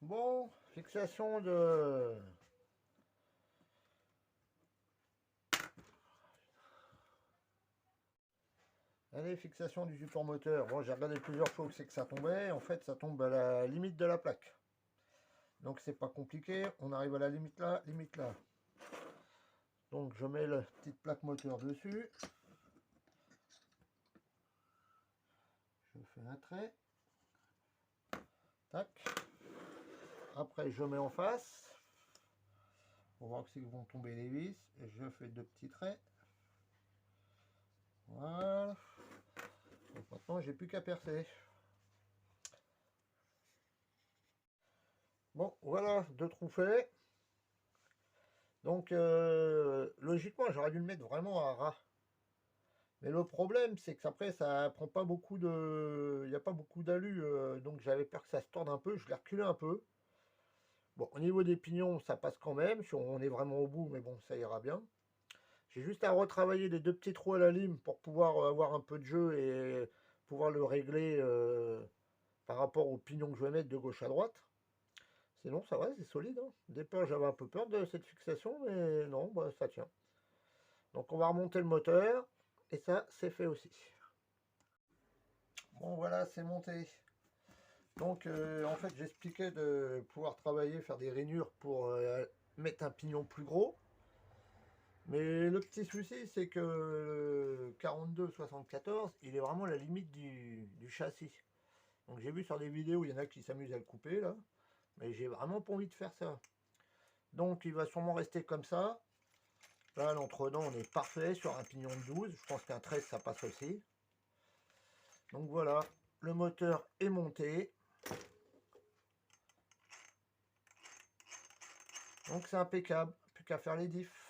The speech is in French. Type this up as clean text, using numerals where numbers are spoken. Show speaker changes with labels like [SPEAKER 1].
[SPEAKER 1] Bon, fixation de... Allez, fixation du support moteur. Bon, j'ai regardé plusieurs fois où c'est que ça tombait. En fait, ça tombe à la limite de la plaque. Donc, c'est pas compliqué. On arrive à la limite là, limite là. Donc, je mets la petite plaque moteur dessus. Je fais un trait. Tac. Après, je mets en face. Pour voir que c'est que vont tomber les vis. Et je fais deux petits traits. Voilà. Donc maintenant, j'ai plus qu'à percer. Bon, voilà, deux trous faits. Donc, logiquement, j'aurais dû le mettre vraiment à ras. Mais le problème, c'est que après, ça prend pas beaucoup de... Il n'y a pas beaucoup d'alu, donc j'avais peur que ça se torde un peu. Je l'ai reculé un peu. Bon, au niveau des pignons, ça passe quand même. Si on est vraiment au bout, mais bon, ça ira bien. J'ai juste à retravailler les deux petits trous à la lime pour pouvoir avoir un peu de jeu et pouvoir le régler par rapport aux pignons que je vais mettre de gauche à droite. Sinon, ça va, c'est solide. Hein. Au départ, j'avais un peu peur de cette fixation, mais non, bah, ça tient. Donc, on va remonter le moteur, et ça, c'est fait aussi. Bon, voilà, c'est monté. Donc, en fait, j'expliquais de pouvoir travailler, faire des rainures pour mettre un pignon plus gros. Mais le petit souci, c'est que le 42-74, il est vraiment la limite du châssis. Donc, j'ai vu sur des vidéos, il y en a qui s'amusent à le couper, là. Mais j'ai vraiment pas envie de faire ça. Donc il va sûrement rester comme ça. Là, l'entredent, on est parfait sur un pignon de 12. Je pense qu'un 13, ça passe aussi. Donc voilà, le moteur est monté. Donc c'est impeccable. Plus qu'à faire les diffs.